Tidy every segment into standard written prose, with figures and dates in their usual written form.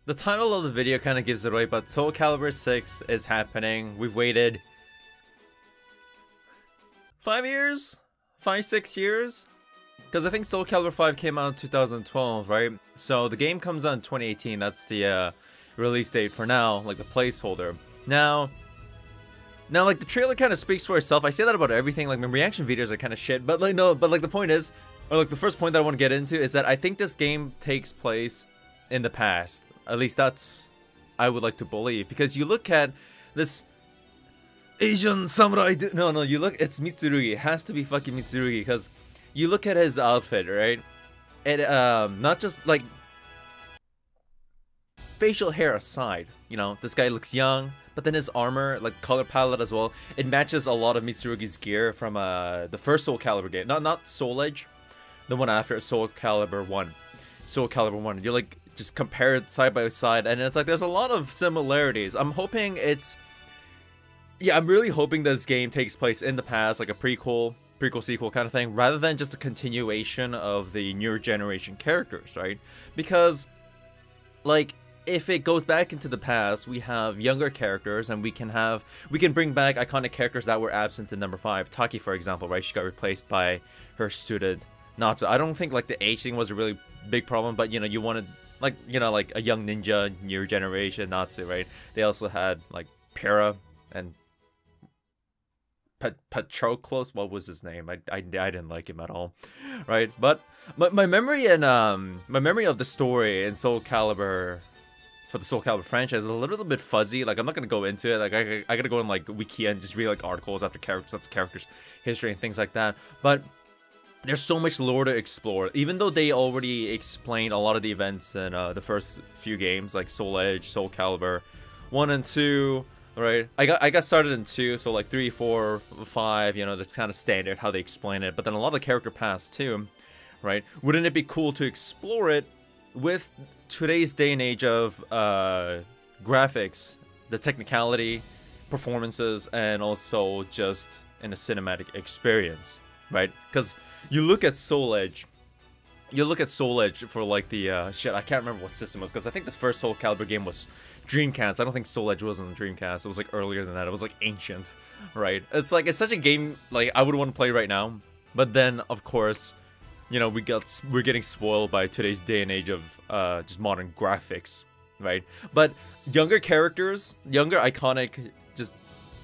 the title of the video kind of gives it away, but Soul Calibur 6 is happening. We've waited 5 years? 6 years? Because I think Soul Calibur 5 came out in 2012, right? So the game comes out in 2018. That's the release date for now, like the placeholder. Now, like the trailer kind of speaks for itself. I say that about everything. Like my reaction videos are kind of shit, but like no, but like the point is, or like the first point that I want to get into is that I think this game takes place in the past. At least that's I would like to believe, because you look at this Asian samurai. No, you look. It's Mitsurugi. It has to be fucking Mitsurugi, because you look at his outfit, right? It not just like facial hair aside, you know, this guy looks young, but then his armor, like color palette as well, it matches a lot of Mitsurugi's gear from the first Soul Calibur game. Not Soul Edge, the one after Soul Calibur 1. Soul Calibur 1. You like just compare it side by side, and it's like there's a lot of similarities. I'm hoping it's I'm really hoping this game takes place in the past, like a prequel sequel kind of thing, rather than just a continuation of the newer generation characters, right? Because like if it goes back into the past, we have younger characters, and we can bring back iconic characters that were absent in number 5. Taki, for example, right? She got replaced by her student Natsu. I don't think like the age thing was a really big problem, but you know, you wanted like, you know, like a young ninja, newer generation Natsu, right? They also had like Pyrrha and Patroclus, what was his name? I didn't like him at all, right? But my memory and my memory of the story in Soul Calibur, for the Soul Calibur franchise, is a little bit fuzzy. Like I'm not gonna go into it. Like I gotta go in like wiki and just read like articles after characters history and things like that. But there's so much lore to explore, even though they already explained a lot of the events in the first few games, like Soul Edge, Soul Calibur 1 and 2. Right, I got started in 2, so like 3, 4, 5, you know, that's kind of standard how they explain it. But then a lot of the character paths too, right? Wouldn't it be cool to explore it with today's day and age of graphics, the technicality, performances, and also just in a cinematic experience, right? Because you look at Soul Edge. You look at Soul Edge for like the shit, I can't remember what system it was, because I think this first Soul Calibur game was Dreamcast. I don't think Soul Edge was on Dreamcast. It was like earlier than that. It was like ancient, right? It's like, it's such a game like I would want to play right now. But then of course, you know, we're getting spoiled by today's day and age of just modern graphics, right? But younger characters, younger iconic just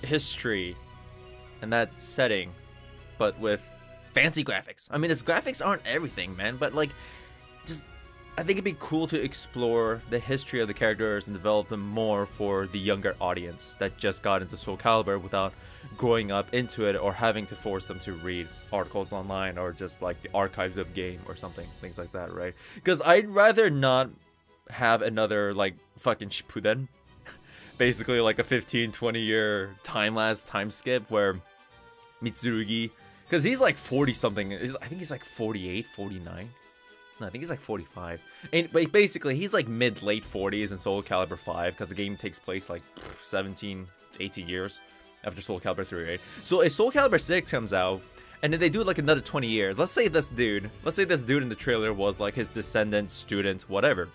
history and that setting, but with fancy graphics. I mean, its graphics aren't everything, man, but like, just, I think it'd be cool to explore the history of the characters and develop them more for the younger audience that just got into Soul Calibur without growing up into it or having to force them to read articles online or just like the archives of game or something, things like that, right? Because I'd rather not have another like fucking Shippuden, basically like a 15-20 year time skip where Mitsurugi, because he's like 40 something, I think he's like 48, 49. No, I think he's like 45. And but basically, he's like mid-late 40s in Soul Calibur 5, because the game takes place like 17 to 18 years after Soul Calibur 3, right? So if Soul Calibur 6 comes out, and then they do like another 20 years, let's say this dude in the trailer was like his descendant, student, whatever,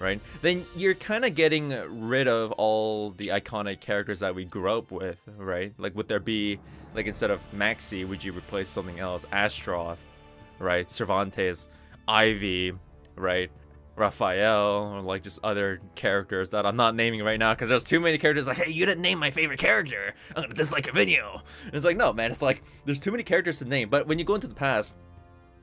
right? Then you're kind of getting rid of all the iconic characters that we grew up with, right? Like, would there be, like, instead of Maxi, would you replace something else? Astroth, right? Cervantes, Ivy, right? Raphael, or like just other characters that I'm not naming right now because there's too many characters. Like, hey, you didn't name my favorite character, I'm gonna dislike your video. And it's like, no, man, it's like there's too many characters to name. But when you go into the past,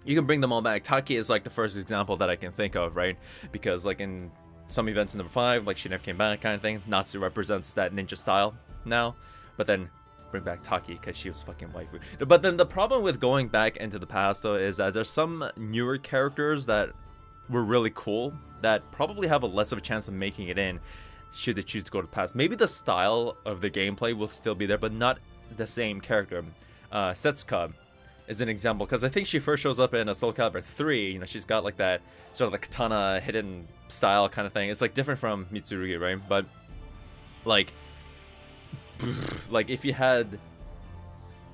you can bring them all back. Taki is like the first example that I can think of, right? Because like in some events in number 5, like she never came back kind of thing. Natsu represents that ninja style now, but then bring back Taki because she was fucking waifu. But then the problem with going back into the past though is that there's some newer characters that were really cool that probably have a less of a chance of making it in should they choose to go to the past. Maybe the style of the gameplay will still be there, but not the same character. Setsuka is an example, because I think she first shows up in a Soul Calibur 3. You know, she's got like that sort of like katana hidden style kind of thing. It's like different from Mitsurugi, right? But like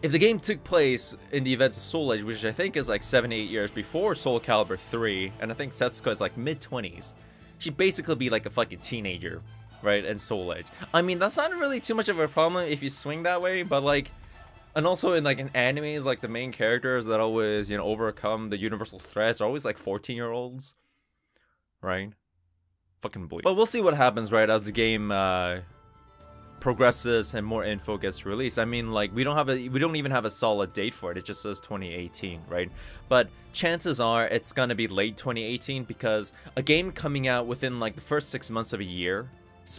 if the game took place in the events of Soul Edge, which I think is like 7-8 years before Soul Calibur 3, and I think Setsuka is like mid-20s, she'd basically be like a fucking teenager, right? And Soul Edge. I mean, that's not really too much of a problem if you swing that way, but like, and also in like in animes, like the main characters that always, you know, overcome the universal threats are always like 14-year-olds, right? Fucking bleak. But we'll see what happens, right, as the game progresses and more info gets released. I mean, like, we don't even have a solid date for it. It just says 2018, right? But chances are it's gonna be late 2018 because a game coming out within like the first 6 months of a year,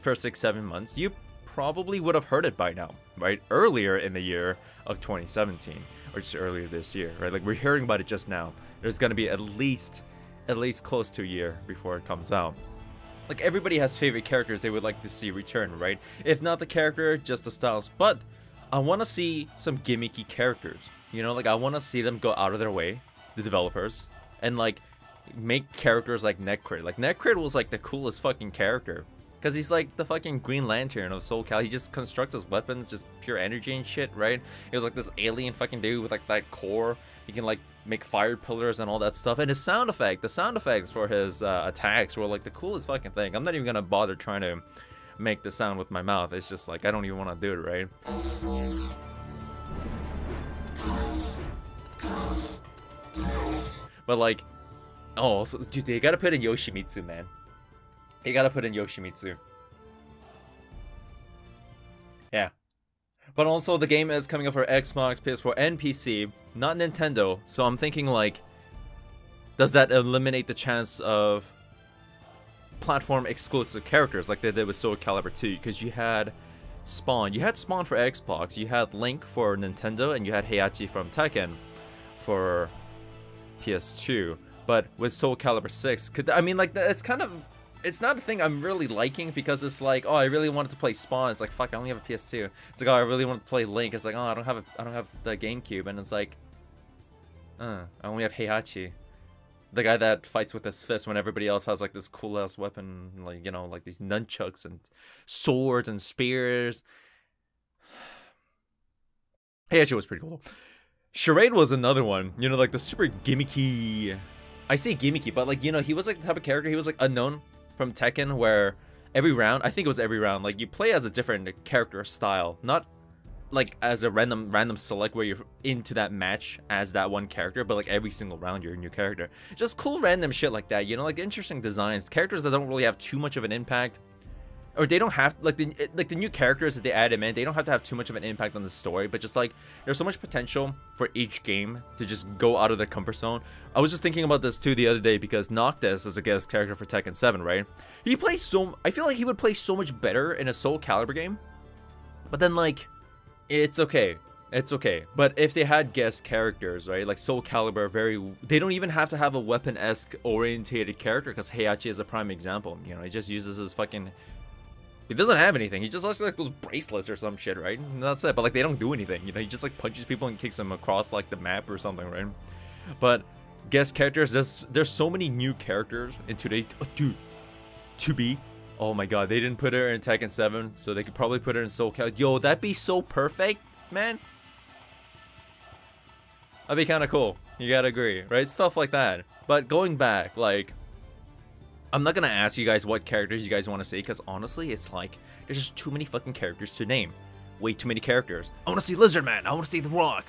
first 6-7 months, you probably would have heard it by now, right? Earlier in the year of 2017, or just earlier this year, right? Like, we're hearing about it just now. There's gonna be at least close to a year before it comes out. Like, everybody has favorite characters they would like to see return, right? If not the character, just the styles. But I want to see some gimmicky characters, you know? Like, I want to see them go out of their way, the developers, and like make characters like Netcrit. Like, Netcrit was like the coolest fucking character. Because he's like the fucking Green Lantern of Soul Calibur. He just constructs his weapons, just pure energy and shit, right? He was like this alien fucking dude with like that core. He can like make fire pillars and all that stuff. And his sound effect, the sound effects for his attacks were like the coolest fucking thing. I'm not even gonna bother trying to make the sound with my mouth. It's just like, I don't even want to do it, right? But like, oh, so, dude, they gotta put in Yoshimitsu, man. You gotta put in Yoshimitsu. Yeah. But also, the game is coming out for Xbox, PS4, and PC, not Nintendo. So I'm thinking, like, does that eliminate the chance of platform exclusive characters like they did with Soul Calibur 2? Because you had Spawn. You had Spawn for Xbox, you had Link for Nintendo, and you had Heihachi from Tekken for PS2. But with Soul Calibur 6, I mean, like, it's kind of... It's not a thing I'm really liking because it's like, oh, I really wanted to play Spawn. It's like, fuck, I only have a PS2. It's like, oh, I really want to play Link. It's like, oh, I don't have the GameCube. And it's like, I only have Heihachi, the guy that fights with his fist when everybody else has like this cool ass weapon, like, you know, like these nunchucks and swords and spears. Heihachi was pretty cool. Charade was another one, you know, like the super gimmicky. I say gimmicky, but like, you know, he was like the type of character. He was like unknown from Tekken, where every round, I think it was every round, like you play as a different character style, not like as a random select where you're into that match as that one character, but like every single round you're a new character. Just cool random shit like that, you know, like interesting designs, characters that don't really have too much of an impact, or they don't have like the new characters that they add in, they don't have to have too much of an impact on the story, but just like there's so much potential for each game to just go out of their comfort zone. I was just thinking about this too the other day because Noctis is a guest character for Tekken 7, right? He plays so, I feel like he would play so much better in a Soul Calibur game, but then like, it's okay. It's okay. But if they had guest characters, right, like Soul Calibur, they don't even have to have a weapon-esque orientated character, because Heihachi is a prime example. You know, he just uses his fucking... He doesn't have anything. He just looks like those bracelets or some shit, right? And that's it. But like, they don't do anything. You know, he just like punches people and kicks them across like the map or something, right? But guest characters, there's so many new characters in today. Oh, dude, 2B. Oh my god, they didn't put her in Tekken 7, so they could probably put her in Soul Calibur. Yo, that'd be so perfect, man. That'd be kind of cool. You gotta agree, right? Stuff like that. But going back, like, I'm not gonna ask you guys what characters you guys want to see, because honestly, it's like, there's just too many fucking characters to name. Way too many characters. I want to see Lizard Man. I want to see The Rock.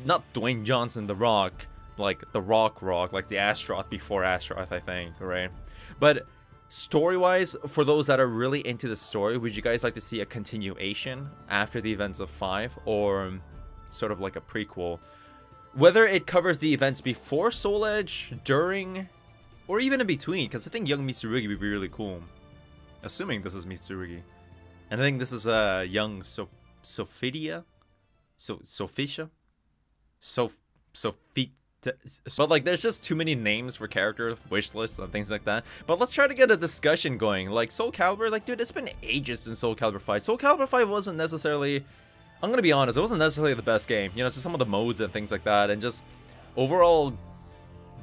Not Dwayne Johnson, The Rock. Like, The Rock, like the Astaroth before Astaroth, I think, right? But story-wise, for those that are really into the story, would you guys like to see a continuation after the events of 5, or sort of like a prequel? Whether it covers the events before Soul Edge, during, or even in between, because I think young Mitsurugi would be really cool. Assuming this is Mitsurugi. And I think this is young Sophia? Sophia? Sophie. But like, there's just too many names for character wish lists and things like that. But let's try to get a discussion going. Like, Soul Calibur, like, dude, it's been ages since Soul Calibur 5. Soul Calibur 5 wasn't necessarily, I'm gonna be honest, it wasn't necessarily the best game. You know, just some of the modes and things like that, and just overall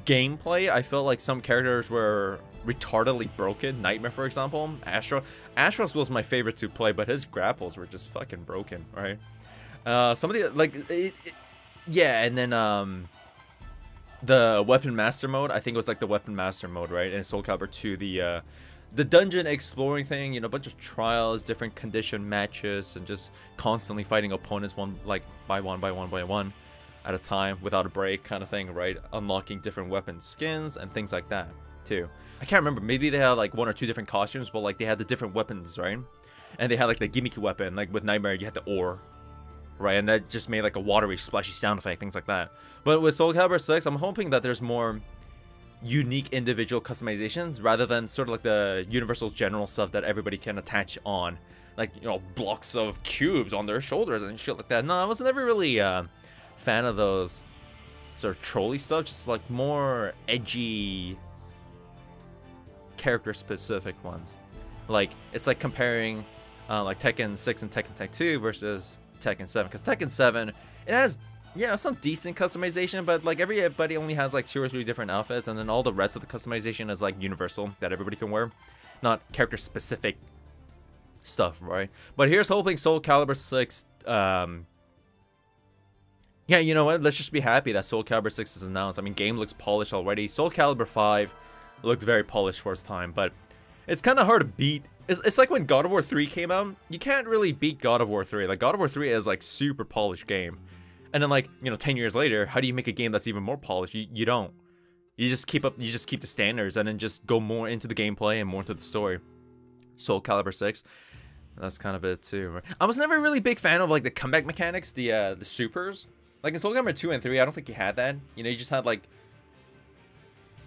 gameplay, I felt like some characters were retardedly broken. Nightmare, for example. Astros was my favorite to play, but his grapples were just fucking broken, right? Some of the, like, yeah, and then, the Weapon Master mode, I think it was like the Weapon Master mode, right? In Soul Calibur 2, the dungeon exploring thing, you know, a bunch of trials, different condition matches, and just constantly fighting opponents by one at a time without a break kind of thing, right? Unlocking different weapon skins and things like that too. I can't remember, maybe they had like 1 or 2 different costumes, but like they had the different weapons, right? And they had like the gimmicky weapon, like with Nightmare you had the ore, right? And that just made like a watery splashy sound effect, things like that. But with Soul Calibur 6, I'm hoping that there's more unique individual customizations rather than sort of like the universal general stuff that everybody can attach on, like, you know, blocks of cubes on their shoulders and shit like that. No, I was never really fan of those sort of trolley stuff, just like more edgy character specific ones. Like, it's like comparing like Tekken 6 and Tekken 2 versus Tekken 7, because Tekken 7, it has, yeah, some decent customization, but like everybody only has like 2 or 3 different outfits, and then all the rest of the customization is like universal that everybody can wear, not character specific stuff, right? But here's hoping Soul Calibur 6, yeah, you know what, let's just be happy that Soul Calibur 6 is announced. I mean, game looks polished already. Soul Calibur 5 looked very polished for its time, but it's kind of hard to beat. It's like when God of War 3 came out, you can't really beat God of War 3. Like, God of War 3 is like super polished game. And then, like, you know, 10 years later, how do you make a game that's even more polished? You don't. You just keep the standards and then just go more into the gameplay and more into the story. Soul Calibur 6, that's kind of it too, right? I was never a really big fan of like the comeback mechanics, the supers. Like in Soul Calibur 2 and 3, I don't think you had that. You know, you just had like,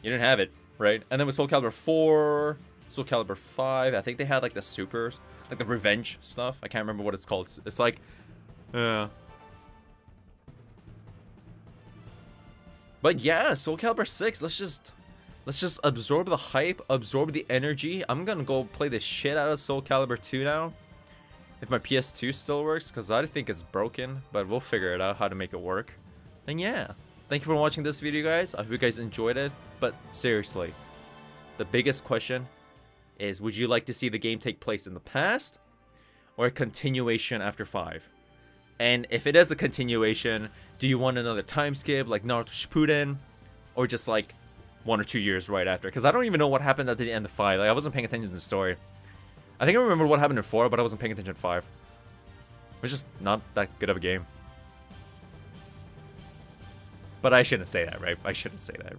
you didn't have it, right? And then with Soul Calibur 4, Soul Calibur 5, I think they had like the supers, like the revenge stuff. I can't remember what it's called. It's like, but yeah, Soul Calibur 6, let's just absorb the hype, absorb the energy. I'm gonna go play the shit out of Soul Calibur 2 now. If my PS2 still works, because I think it's broken, but we'll figure it out how to make it work. And yeah, thank you for watching this video, guys. I hope you guys enjoyed it. But seriously, the biggest question is, would you like to see the game take place in the past or a continuation after 5? And if it is a continuation, do you want another time skip like Naruto Shippuden, or just like 1 or 2 years right after? Because I don't even know what happened at the end of 5. Like, I wasn't paying attention to the story. I think I remember what happened in 4, but I wasn't paying attention to 5. It was just not that good of a game. But I shouldn't say that, right? I shouldn't say that.